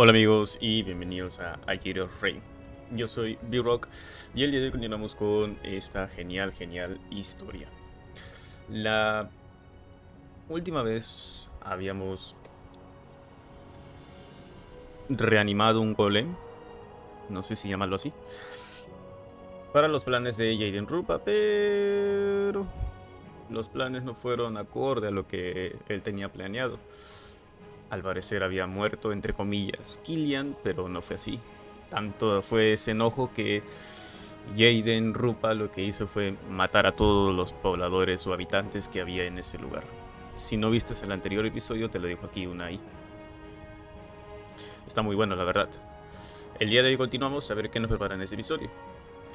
Hola amigos y bienvenidos a Reino. Yo soy B-Rock y el día de hoy continuamos con esta genial historia. La última vez habíamos reanimado un golem, no sé si llamarlo así, para los planes de Jaden Rupa, pero los planes no fueron acorde a lo que él tenía planeado. Al parecer había muerto, entre comillas, Killian, pero no fue así. Tanto fue ese enojo que Jaden Rupa lo que hizo fue matar a todos los pobladores o habitantes que había en ese lugar. Si no viste el anterior episodio, te lo dejo aquí una ahí. Está muy bueno, la verdad. El día de hoy continuamos a ver qué nos prepara en este episodio.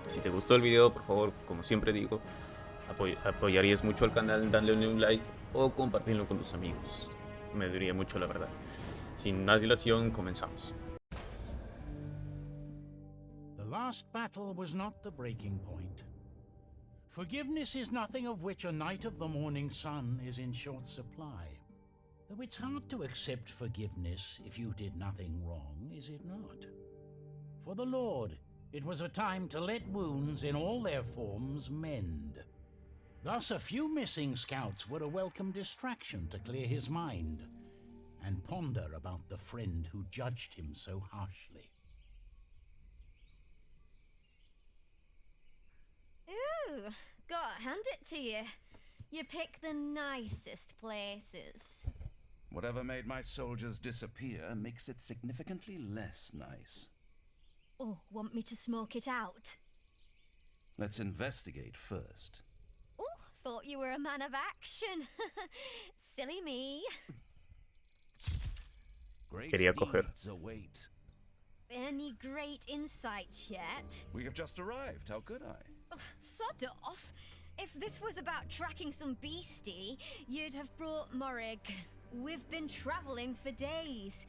Si te gustó el video, por favor, como siempre digo, apoyarías mucho al canal dándole un like o compartirlo con tus amigos. Me ayudaría mucho, la verdad. Sin más dilación, comenzamos. The last battle was not the breaking point. Forgiveness is nothing of which a knight of the morning sun is in short supply. Though it's hard to accept forgiveness if you did nothing wrong, is it not? For the Lord, it was a time to let wounds in all their forms mend. Thus a few missing scouts were a welcome distraction to clear his mind and ponder about the friend who judged him so harshly. Ooh, gotta hand it to you. You pick the nicest places. Whatever made my soldiers disappear makes it significantly less nice. Oh, want me to smoke it out? Let's investigate first. Oh, thought you were a man of action. Silly me. Great Quería coger. deeds await. Any great insights yet? We have just arrived. How could I? Ugh, sod off. If this was about tracking some beastie, you'd have brought Morrig. We've been traveling for days.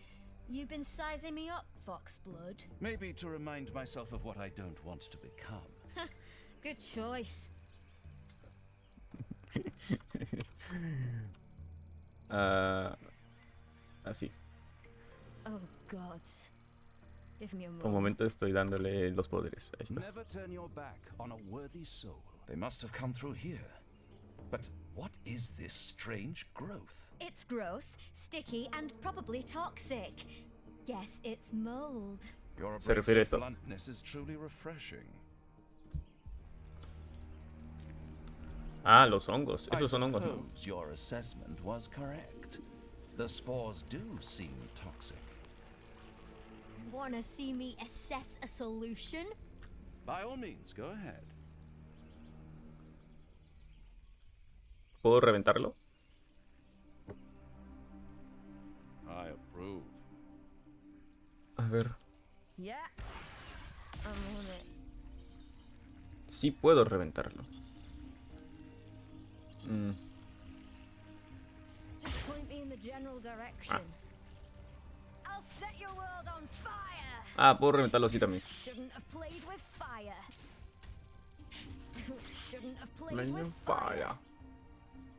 You've been sizing me up, Foxblood. Maybe to remind myself of what I don't want to become. Good choice. Así. Oh, God. Give me a Un moment. momento estoy dándole los poderes. Ahí está. Never turn your back on a worthy soul. They must have come through here. But what is this strange growth? It's gross, sticky, and probably toxic. Guess it's mold. Your Se refiere a abrasive esto. bluntness is truly refreshing. Ah, los hongos. Esos son I hongos, ¿no? suppose your assessment was correct. The spores do seem toxic. Wanna see me assess a solution? By all means, go ahead. ¿Puedo reventarlo? I approve. A ver. Yeah. I'm on it. Sí puedo reventarlo. Just point me in the general direction. I'll set your world on fire. Ah, puedo reventarlo así también. Shouldn't have played with fire. Shouldn't have played Playing with fire. fire.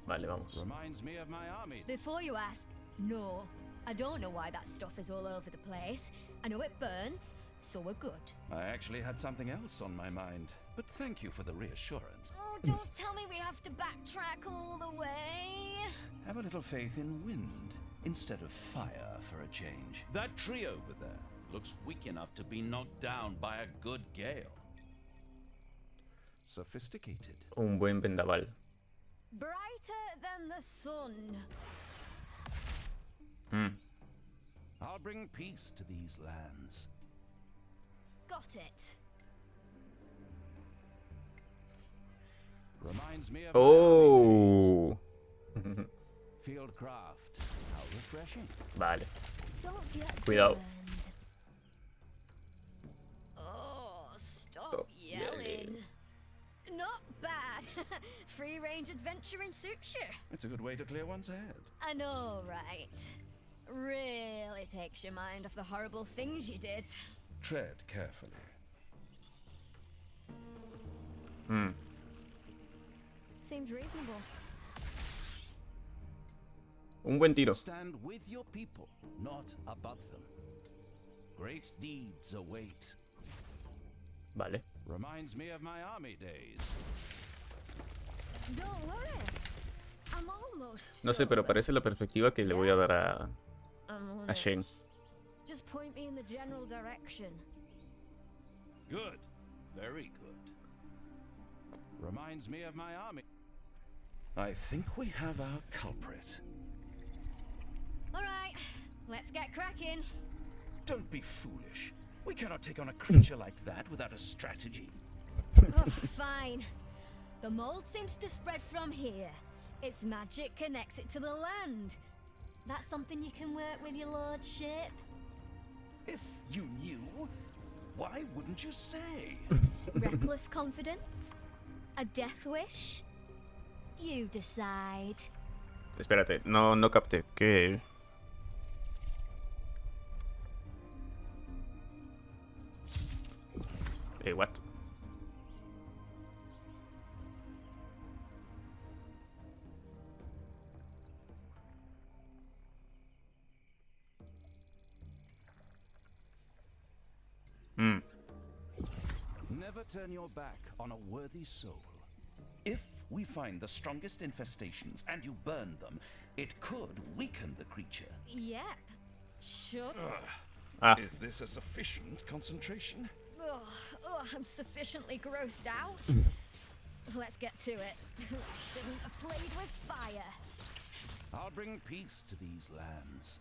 Vale, vamos. Reminds me of my army. Before you ask, no. I don't know why that stuff is all over the place. I know it burns, so we're good. I actually had something else on my mind, but thank you for the reassurance. Oh, don't tell me we have to backtrack all the way. Have a little faith in wind instead of fire for a change. That tree over there looks weak enough to be knocked down by a good gale. Sophisticated. Un buen vendaval. Brighter than the sun. I'll bring peace to these lands. Got it. Reminds me of Oh. field craft. How refreshing. Vale. Don't get Cuidado. burned. Oh, stop Stop yelling. yelling. Not bad. Free range adventuring suits you. It's a good way to clear one's head. I know, right? Really takes your mind off the horrible things you did. Tread carefully. Seems reasonable. Un buen tiro. Stand with your people, not above them. Great deeds await. Vale. Reminds me of my army days. Don't worry. I'm almost No sé, pero sure. parece la perspectiva que le voy a dar I'm on a it. Shane. Just point me in the general direction. Good. Very good. Reminds me of my army. I think we have our culprit. All right, let's get cracking. Don't be foolish. We cannot take on a creature like that without a strategy. Oh, fine. The mold seems to spread from here. Its magic connects it to the land. That's something you can work with, your lordship. If you knew, why wouldn't you say? Reckless confidence? A death wish? You decide. Espérate, no capté. ¿Qué? What? Never turn your back on a worthy soul. If we find the strongest infestations and you burn them, it could weaken the creature. Yep. Sure. Is this a sufficient concentration? I'm sufficiently grossed out. Let's get to it. Shouldn't have played with fire. I'll bring peace to these lands.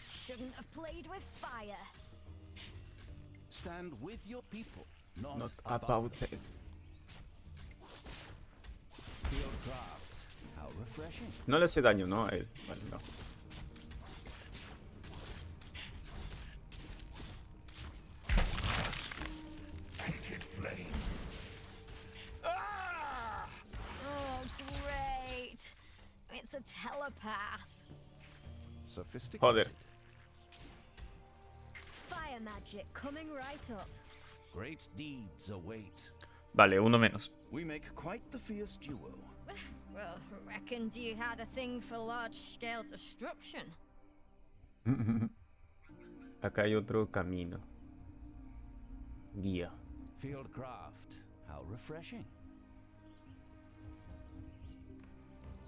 Shouldn't have played with fire. Stand with your people, not, Not above about them. it. Field craft. How refreshing. No le hace daño, ¿no? A él. Vale, no. Painted flame. Oh, great. It's a telepath. Sophisticated. Joder. Fire magic coming right up. Great deeds await. Vale, uno menos. We make quite the fierce duo. Well, reckoned you had a thing for large-scale destruction. Acá hay otro camino. Guía. Field craft. How refreshing.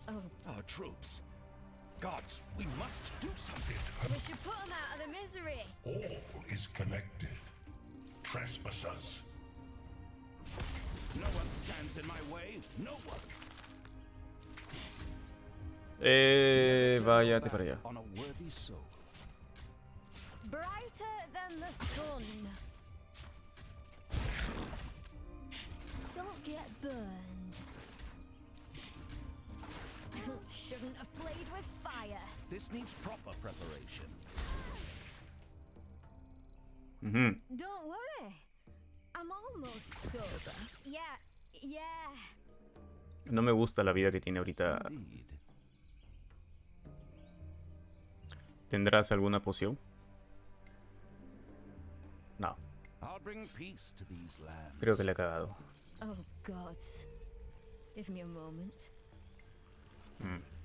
Oh, Our troops. Gods, we must do something. we should put them out of the misery. All is connected. Trespassers. No one stands in my way. No one. Váyate para allá. On a worthy soul. Brighter than the sun. Don't get burned. Shouldn't have played with fire. This needs proper preparation. Don't worry. I'm almost sober. Yeah. No me gusta la vida que tiene ahorita. Indeed. ¿Tendrás alguna poción? No, I'll bring peace to these lands. creo que le he cagado. Oh, gods. Give me a moment.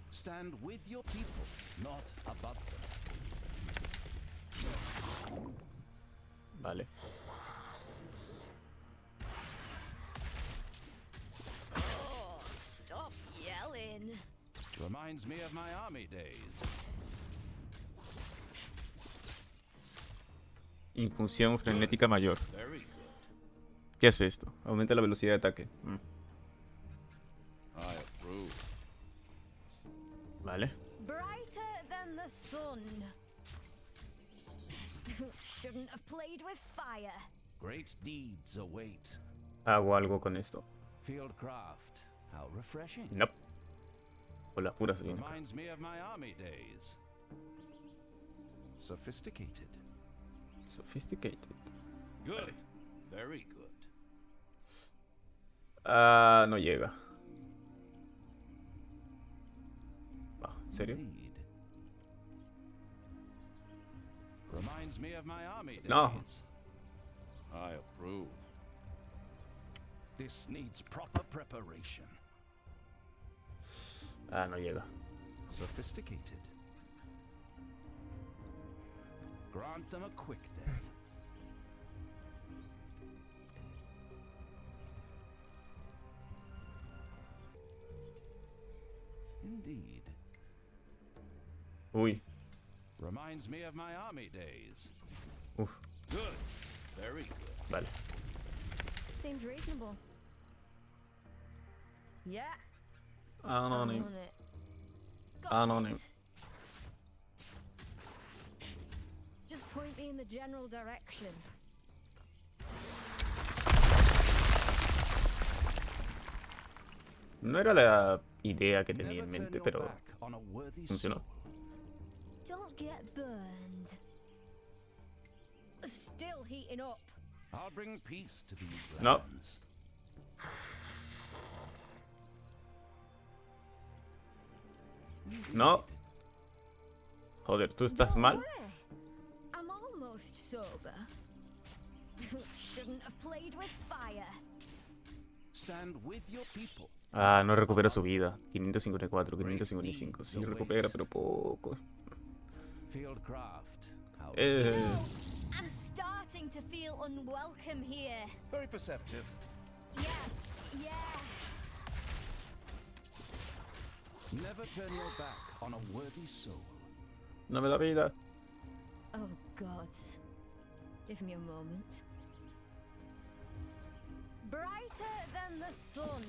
Stand with your people, not above them. Vale. Oh, stop yelling. Reminds me of my army days. Infusión frenética mayor. Very good. ¿Qué hace esto? Aumenta la velocidad de ataque. I approve. Vale. Brighter than the sun. Shouldn't have played with fire. Great deeds await. Hago algo con esto. Field craft. How refreshing. No. Por las puras soy única. Reminds me of my army days. Sophisticated. Sophisticated. Good. Very good. No llega. ¿En serio? Indeed. Reminds me of my army days. No. I approve. This needs proper preparation. No llega. Sophisticated. Grant them a quick death. Indeed. Uy. Reminds me of my army days. Uf. Good. Very good. Vale. Seems reasonable. Yeah. Anonym. On it. Got Anonym. it. Just point me in the general direction. No era la idea que tenía Never en turn mente, your pero back on a worthy funcionó. soul. Don't get burned. Still heating up. I'll bring peace to these No. lands. No. Joder, ¿tú estás Don't mal? worry. I'm almost sober. Shouldn't have played with fire. Stand with your people. Ah, no recupera su vida. 554, 555. Sí recupera, pero poco. Fieldcraft. How Eh, I'm starting to feel unwelcome here. very perceptive. Yeah, yeah. Never turn your back on a worthy soul. no me da vida. Oh, God. Give me a moment. Brighter than the sun.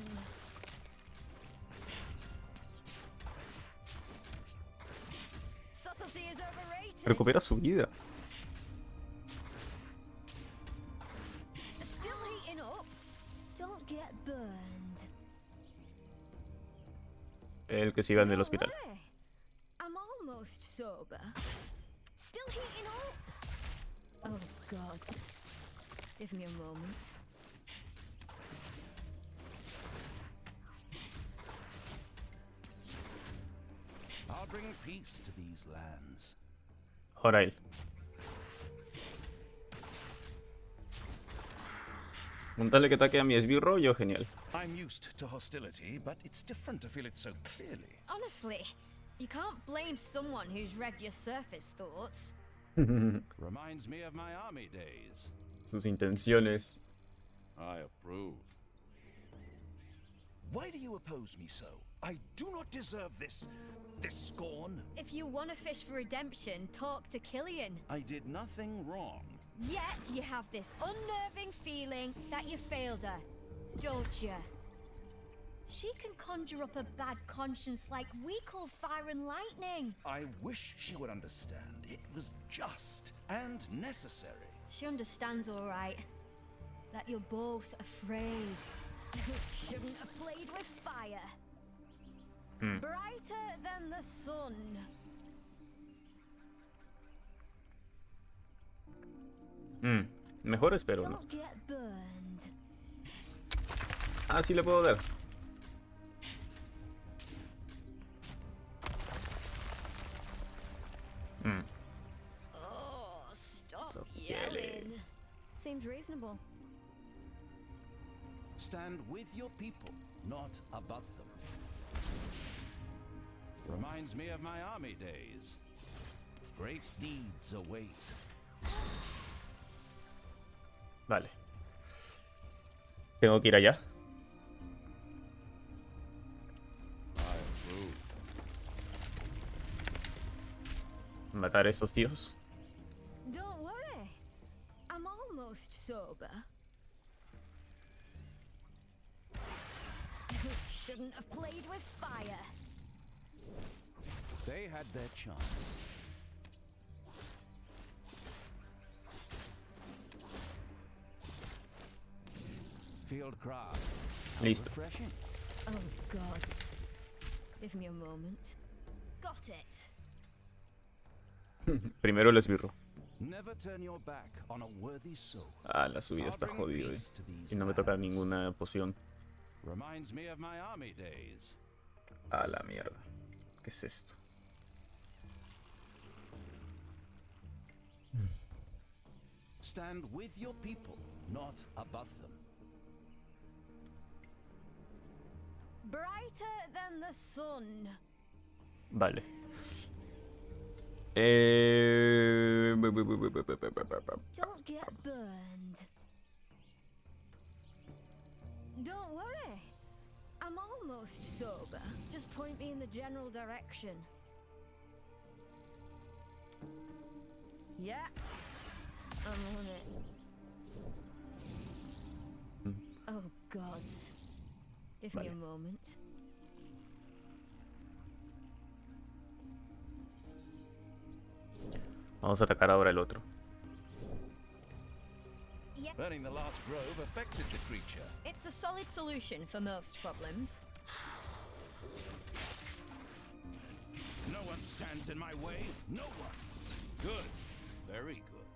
Subtlety is overrated. Recupera su vida. Still heating up. Don't get burned. El que siga en el Don't hospital. worry. I'm almost sober. Still heating up. Oh, God. Give me a moment. I'll bring peace to these lands. Ahora él. Montarle que ataque a mi esbirro, yo genial. I'm used to hostility, but it's different to feel it so clearly. Honestly, you can't blame someone who's read your surface thoughts. Reminds me of my army days. Sus intenciones. I approve. Why do you oppose me so? I do not deserve this scorn. If you want to fish for redemption, talk to Killian. I did nothing wrong. Yet you have this unnerving feeling that you failed her, don't you? She can conjure up a bad conscience like we call fire and lightning. I wish she would understand. It was just and necessary. She understands all right. That you're both afraid. Shouldn't have played with fire. Brighter than the sun. Mejor espero, ¿no? Don't get burned. Ah, sí le puedo dar. Oh, stop Stop yelling. yelling. Seems reasonable. Stand with your people, not above them. Reminds me of my army days. Great deeds await. Vale. Tengo que ir allá. I approve. Matar a estos tíos. Don't worry. I'm almost sober. Shouldn't have played with fire. They had their chance. Fieldcraft. How Listo. refreshing. Oh, God. Give me a moment. Got it. Primero el esbirro. Never turn your back on a worthy soul. Ah, la subida está jodido, Y no me toca ninguna poción. Reminds me of my army days. A la mierda. ¿Qué es esto? Stand with your people, not above them. Brighter than the sun. Vale. Don't get burned. Don't worry. I'm almost sober. Just point me in the general direction. Yeah. I'm on it. Oh, gods. Give me a moment. Vamos a atacar ahora el otro. Yeah. Burning the last grove affected the creature. It's a solid solution for most problems. No one stands in my way. No one. Good. Very good.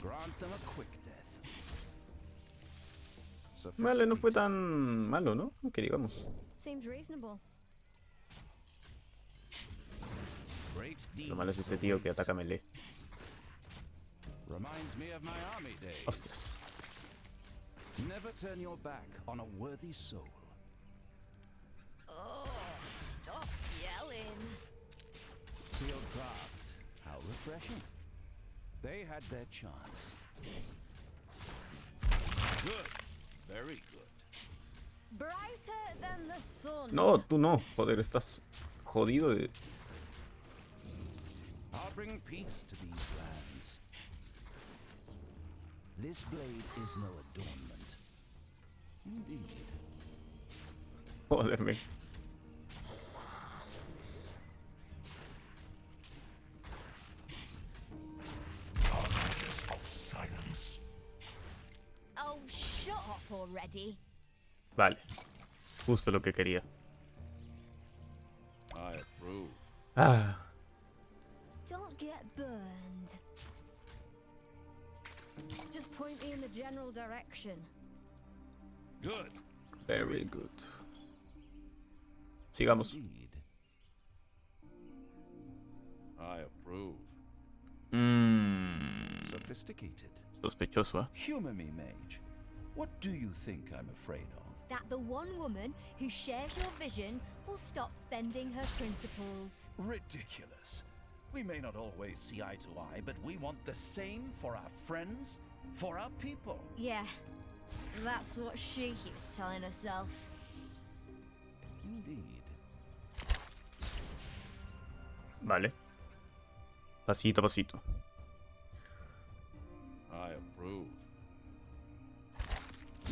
Grant them a quick death. Vale, no fue tan malo, ¿no? Que digamos. Seems reasonable. Great Lo malo es este tío que ataca melee. Reminds me of my army days. Hostias. Never turn your back on a worthy soul. Oh, stop yelling. Sealed craft. How refreshing. They had their chance. Good. Very good. Brighter than the sun. No, tú no. Joder, estás jodido de... I'll bring peace to these lands. This blade is no adornment. Indeed. Joderme. Silence. Oh, shut up already. Vale. Justo lo que quería. I approve. Ah. Don't get burned. Just point me in the general direction. Good. Very good. Sigamos. Indeed. I approve. Sophisticated. Sospechoso, ¿eh? Humor me, mage. What do you think I'm afraid of? That the one woman who shares your vision will stop bending her principles. Ridiculous. We may not always see eye to eye, but we want the same for our friends, for our people. Yeah, that's what she keeps telling herself. Indeed. Vale. Pasito a pasito. I approve.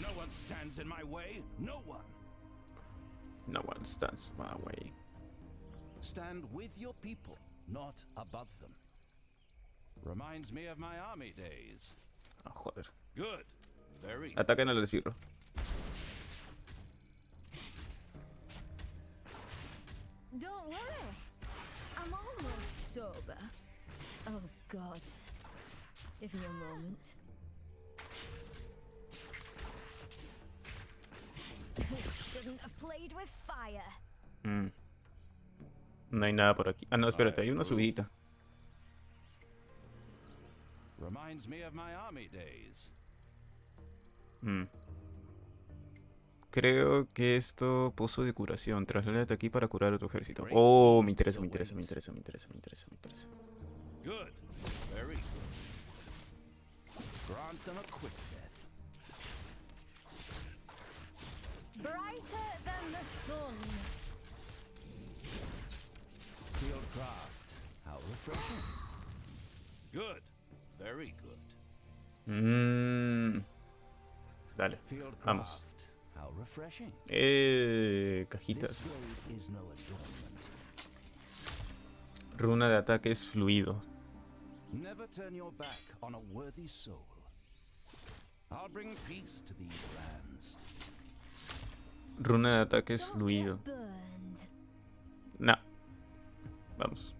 No one stands in my way. No one. No one stands my way. Stand with your people, not above them. Reminds me of my army days. Ah, joder. Good. Very good. Ataquen al esbirro. Don't worry, I'm almost sober. Oh, God. Give me a moment. Shouldn't have played with fire. No hay nada por aquí. Ah, no, espérate, hay una subidita. Reminds me of my army days. Creo que esto... Pozo de curación. Trasládate aquí para curar a tu ejército. Oh, me interesa, me interesa, me interesa, me interesa, me interesa, me interesa. Good. Very good. Grant them a quick death. Brighter than the sun. Field craft. How refreshing. Good. Very good. Dale, Field vamos. craft. How refreshing. Cajitas. This blade is no adornment. Runa de ataque es fluido. Never turn your back on a worthy soul. I'll bring peace to these lands. Runa de ataque es Don't fluido. get burned. No. Vamos.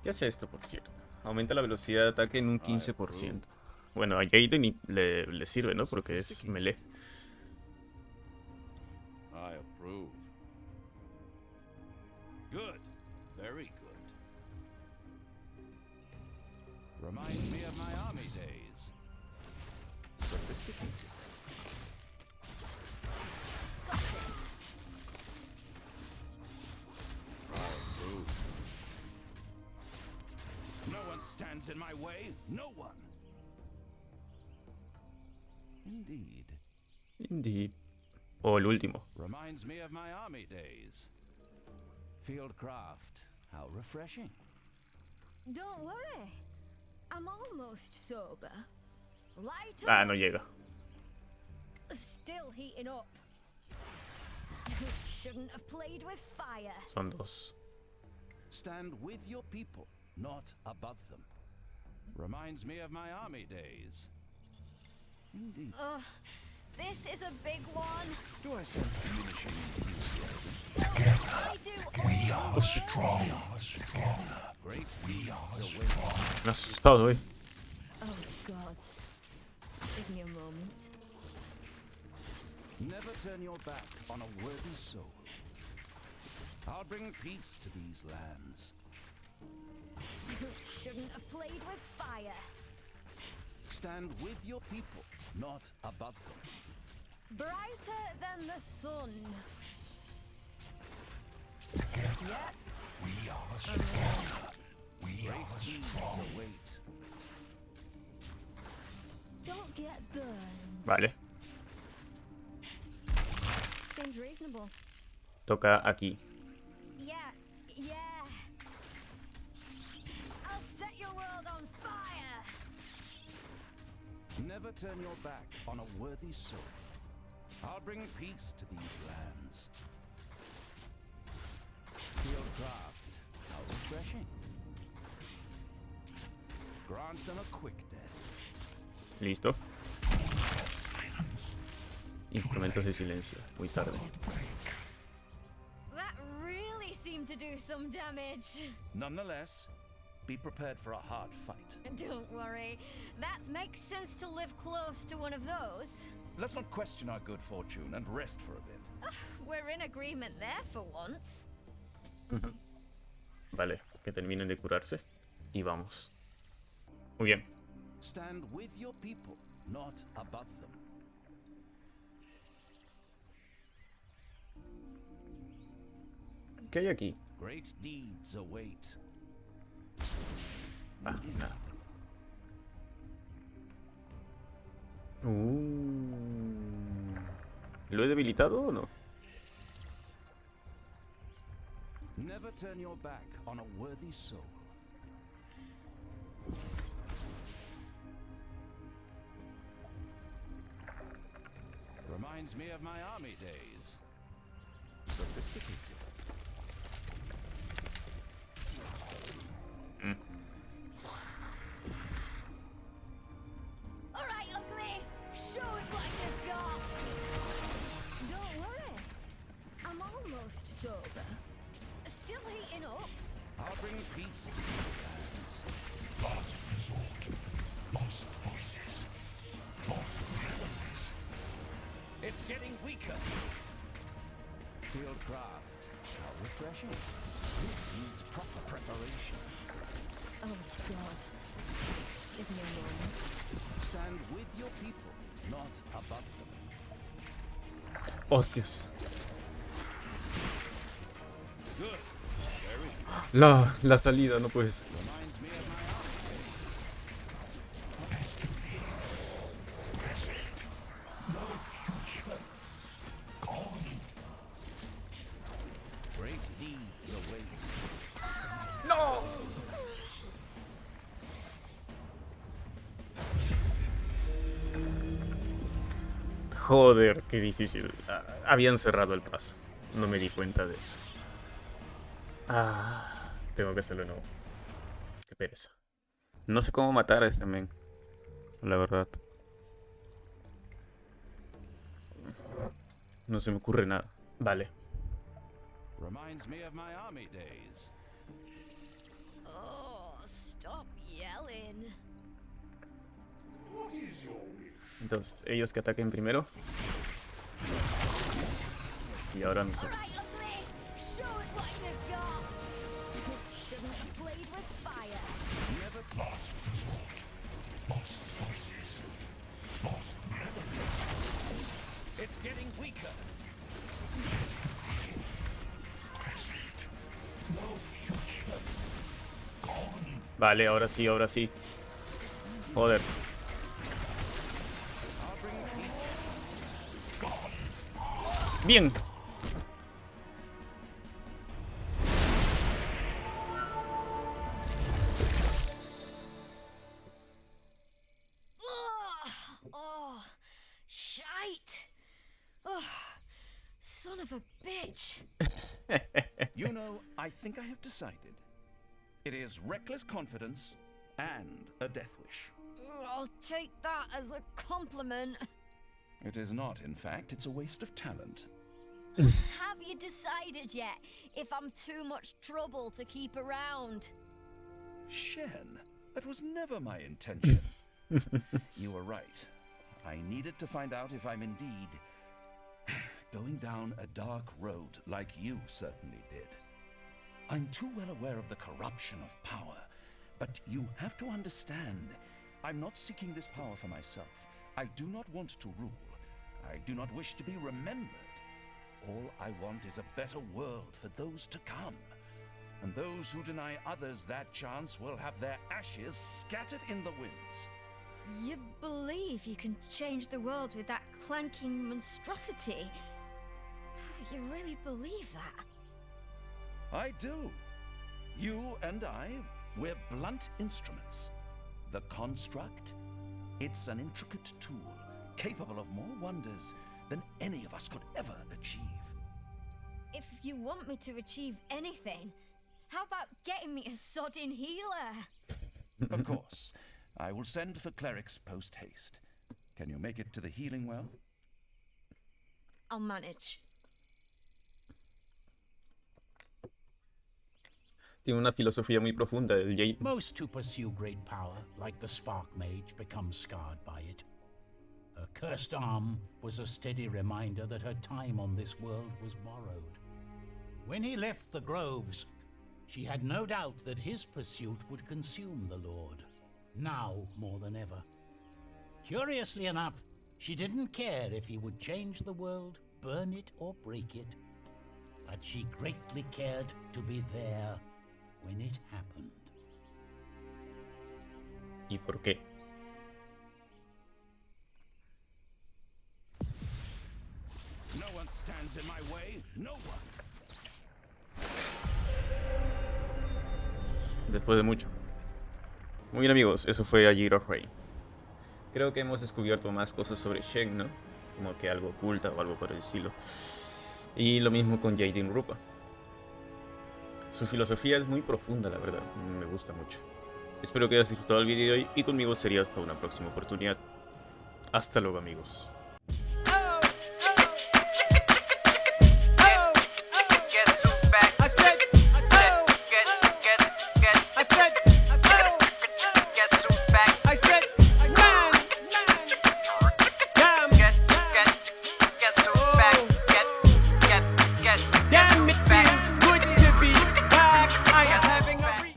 ¿Qué hace esto, por cierto? Aumenta la velocidad de ataque en un 15%. Bueno, a Jaden le sirve, ¿no? Porque es melee. I approve. Good. Very good. Reminds me of my army days. Sophisticated. Got it. I approve. stands in my way? No one. Indeed. Indeed. O el último. Reminds me of my army days. Fieldcraft. How refreshing. Don't worry. I'm almost sober. Light Ah, up. no llega. Still heating up. Shouldn't have played with fire. Son dos. Stand with your people, not above them. Reminds me of my army days. Indeed. This is a big one. Do I sense diminishing enthusiasm? I do. We are strong. Great deeds await. Me ha asustado, eh. Oh God. Give me a moment. Never turn your back on a worthy soul. I'll bring peace to these lands. Shouldn't have played with fire. Stand with your people, not above them. Brighter than the sun. Together, we are strong. We Great are deeds strong. await. Don't get burned. Vale. Seems reasonable. Toca aquí. Yeah. I'll set your world on fire. Never turn your back on a worthy soul. I'll bring peace to these lands. Fieldcraft, how refreshing. Grant them a quick death. Listo. Instrumentos de silencio. Muy tarde. That really seemed to do some damage. Nonetheless, be prepared for a hard fight. Don't worry. That makes sense to live close to one of those. Let's not question our good fortune and rest for a bit. We're in agreement there for once. Vale, que terminen de curarse. Y vamos. Muy bien. Stand with your people, not above them. ¿Qué hay aquí? Great deeds await. Ah, nada. ¿Lo he debilitado o no? Never turn your back on a worthy soul. Reminds me of my army days. Sophisticated. All right, ugly. Show us what you've got. Don't worry. I'm almost sober. Still heating up. I'll bring peace to these lands. Last resort. Lost voices. Lost memories. It's getting weaker. Fieldcraft, how refreshing. This needs proper preparation. Oh, God. Give me a moment. Stand with your people, not above them. Hostias. Good. Very good. La salida, no puede ser. Reminds me of my army days. Destiny. Present. No future. Gone. Great deeds await. ¡No! Joder, qué difícil. Habían cerrado el paso. No me di cuenta de eso. Tengo que hacerlo de nuevo. Qué pereza. No sé cómo matar a este men. La verdad. No se me ocurre nada. Vale. Reminds me of my army days. Oh, stop yelling. What is your wish? Entonces, ellos que ataquen primero. Y ahora All nosotros. right, ugly. Show us what you've got. Shouldn't have played with fire. Last resort. Lost voices. Lost memories. It's getting weaker. Present. No future. Gone. Vale, ahora sí, ahora sí. Joder. Bien. Oh, shite. Oh, son of a bitch. You know, I think I have decided. It is reckless confidence and a death wish. I'll take that as a compliment. It is not, in fact. It's a waste of talent. Have you decided yet if I'm too much trouble to keep around? Shen, that was never my intention. You were right. I needed to find out if I'm indeed going down a dark road like you certainly did. I'm too well aware of the corruption of power, but you have to understand, I'm not seeking this power for myself. I do not want to rule. I do not wish to be remembered. All I want is a better world for those to come. And those who deny others that chance will have their ashes scattered in the winds. You believe you can change the world with that clanking monstrosity? You really believe that? I do. You and I, we're blunt instruments. The construct, it's an intricate tool, capable of more wonders than any of us could ever achieve. If you want me to achieve anything, how about getting me a sodding healer? Of course. I will send for clerics post-haste. Can you make it to the healing well? I'll manage. Tiene una filosofía muy profunda el Jade. Most who pursue great power, like the Spark Mage, become scarred by it. Her cursed arm was a steady reminder that her time on this world was borrowed. When he left the groves, she had no doubt that his pursuit would consume the Lord, now more than ever. Curiously enough, she didn't care if he would change the world, burn it or break it. But she greatly cared to be there when it happened. ¿Y por qué? No one stands in my way. No one. Después de mucho. Muy bien, amigos, eso fue A Year of Rain. Creo que hemos descubierto más cosas sobre Shen, ¿no? Como que algo oculta o algo por el estilo. Y lo mismo con Jaden Rupa. Su filosofía es muy profunda, la verdad. Me gusta mucho. Espero que hayas disfrutado el vídeo de hoy y conmigo sería hasta una próxima oportunidad. Hasta luego, amigos.